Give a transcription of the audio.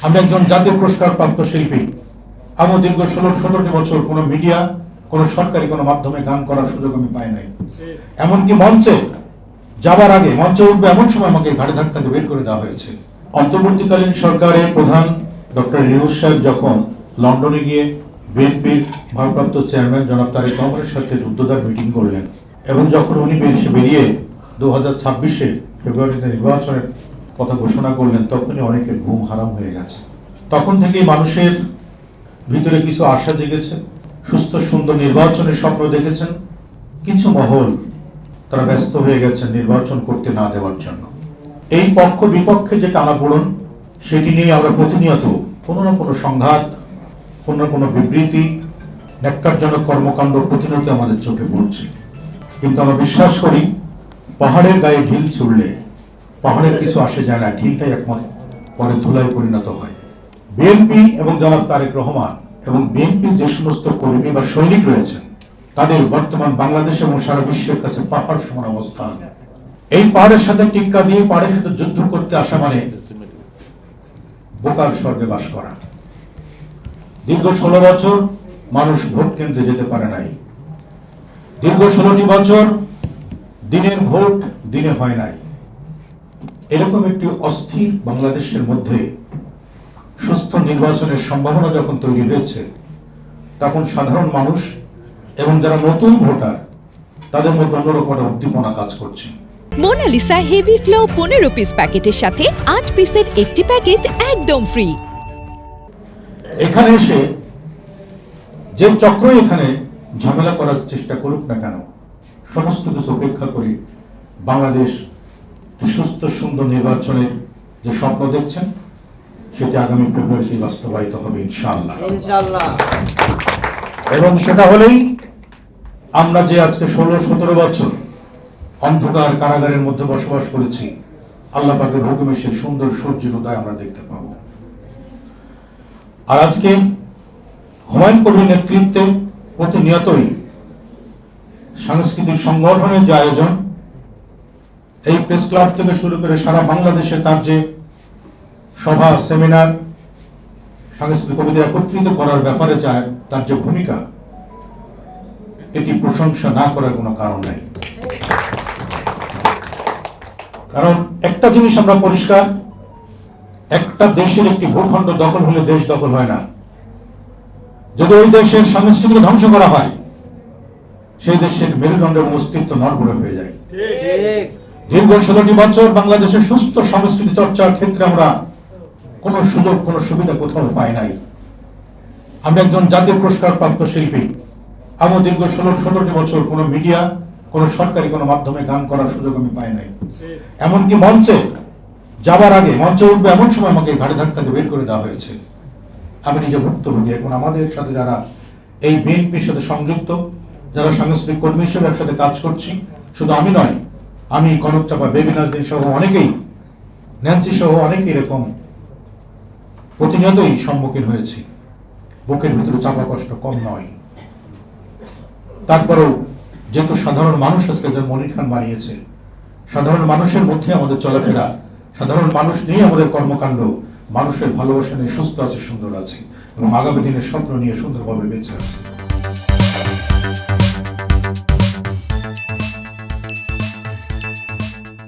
আমি একজন জাতীয় পুরস্কার প্রাপ্ত শিল্পী। আমার দীর্ঘ ১৬-১৭টি বছর কোনো মিডিয়া, কোনো সরকারি কোনো মাধ্যমে গান করার সুযোগ আমি পাই নাই। এমনকি মঞ্চে যাবার আগে, মঞ্চে উঠবে এমন সময় আমাকে ঘাড়ে ধাক্কা দিয়ে বের করে দেওয়া হয়েছে। অন্তর্বর্তীকালীন সরকারের প্রধান ডক্টর ইউনূস সাহেব যখন লন্ডনে গিয়ে বিএনপির ভারপ্রাপ্ত চেয়ারম্যান জনাব তারেক রহমানের সাথে রুদ্ধদ্বার মিটিং করলেন এবং যখন উনি বেরিয়ে 2026-এ ফেব্রুয়ারিতে নির্বাচনের কথা ঘোষণা করলেন, তখনই অনেকের ঘুম হারাম হয়ে গেছে। তখন থেকেই মানুষের ভিতরে কিছু আশা জেগেছে, সুস্থ সুন্দর নির্বাচনের স্বপ্ন দেখেছেন। কিছু মহল তারা ব্যস্ত হয়ে গেছেন নির্বাচন করতে না দেওয়ার জন্য। এই পক্ষ বিপক্ষে যে টানাপোড়েন, সেটি নিয়ে আমরা প্রতিনিয়ত কোনো না কোনো সংঘাত, কোনো না কোনো বিবৃতি, ন্যাক্কারজনক কর্মকাণ্ড প্রতিনিয়ত আমাদের চোখে পড়ছে। কিন্তু আমরা বিশ্বাস করি, পাহাড়ের গায়ে ঢিল ছুড়লে পাহাড়ের কিছু আসে যায় না, ঢিলটাই একমাত্র পরে ধুলায় পরিণত হয়। বিএনপি এবং জনাব তারেক রহমান এবং বিএনপির যে সমস্ত কর্মী বা সৈনিক রয়েছেন, তাদের বর্তমান বাংলাদেশ এবং সারা বিশ্বের কাছে পাহাড় সমান অবস্থান। এই পাহাড়ের সাথে টিক্কা দিয়ে পাহাড়ের সাথে যুদ্ধ করতে আসা মানে বোকার স্বর্গে বাস করা। দীর্ঘ 16 বছর মানুষ ভোট কেন্দ্রে যেতে পারে নাই। দীর্ঘ 16টি বছর দিনের ভোট দিনে হয় নাই। এরকম একটি অস্থির বাংলাদেশের মধ্যে সুস্থ নির্বাচনের সম্ভাবনা যখন তৈরি হয়েছে, তখন সাধারণ মানুষ এবং যারা নতুন ভোটার, তাদের মধ্যে অন্যরকম একটা উদ্দীপনা কাজ করছে। মোনালিসা হেভি ফ্লো 15 পিস প্যাকেটের সাথে 8 পিসের একটি প্যাকেট একদম ফ্রি। এখানে এসে যে চক্র এখানে ঝামেলা করার চেষ্টা করুক না কেন, সমস্ত কিছু উপেক্ষা করে বাংলাদেশ সুস্থ সুন্দর নির্বাচনের যে স্বপ্ন দেখছেন, সেটি আগামী ফেব্রুয়ারিতে বাস্তবায়িত হবে ইনশাআল্লাহ। এবং সেটা হলেই আমরা যে আজকে 16-17 বছর অন্ধকার কারাগারের মধ্যে বসবাস করেছি, আল্লাহ পাকের হুকুমে সেই সুন্দর সূর্যের উদয় আমরা দেখতে পাবো। আর আজকে হুমায়ুন কবিরের নেতৃত্বে প্রতিনিয়তই সাংস্কৃতিক সংগঠনের যে আয়োজন, এই প্রেস ক্লাব থেকে শুরু করে সারা বাংলাদেশে তার যে সভা, সেমিনার, সাংস্কৃতিক কবিদের একত্রিত করার ব্যাপারে যায় তার যে ভূমিকা, এটি প্রশংসা না করার কোনো কারণ নাই। কারণ একটা জিনিস আমরা পরিষ্কার, একটা দেশের একটি ভূখণ্ড দখল হলে দেশ দখল হয় না। যদি ওই দেশের সংস্কৃতিকে ধ্বংস করা হয়, সেই দেশের মেরুদণ্ড এবং অস্তিত্ব নড়বড়ে হয়ে যায়। দীর্ঘ 16টি বছর বাংলাদেশের সুস্থ সংস্কৃতি চর্চার ক্ষেত্রে আমরা কোনো সুযোগ, কোনো সুবিধা কোথাও পাই নাই। আমি একজন জাতীয় পুরস্কার প্রাপ্ত শিল্পী। আমার দীর্ঘ 16-17টি বছর কোনো মিডিয়া, কোনো সরকারি কোনো মাধ্যমে গান করার সুযোগ আমি পাই নাই। এমনকি মঞ্চে যাবার আগে, মঞ্চে উঠবে এমন সময় আমাকে ঘাড়ে ধাক্কা দিয়ে বের করে দেওয়া হয়েছে। আমি নিজে ভুক্তভোগী। এখন আমাদের সাথে যারা এই বিএনপির সাথে সংযুক্ত, যারা সাংস্কৃতিক কর্মী হিসেবে একসাথে কাজ করছি, শুধু আমি নয়, আমি কনক চাপা, বেবি নাজনীন সহ অনেকেই, ন্যান্সি সহ অনেকেই এরকম প্রতিনিয়তই সম্মুখীন হয়েছি। বুকের ভিতরে চাপা কষ্ট কম নয়। তারপরেও যেহেতু সাধারণ মানুষ আজকে যার মনির খান বানিয়েছে, সাধারণ মানুষের মধ্যে আমাদের চলাফেরা, সাধারণ মানুষ নিয়ে আমাদের কর্মকাণ্ড, মানুষের ভালোবাসা নিয়ে সুস্থ আছে, সুন্দর আছে এবং আগামী দিনের স্বপ্ন নিয়ে সুন্দরভাবে বেঁচে আছে।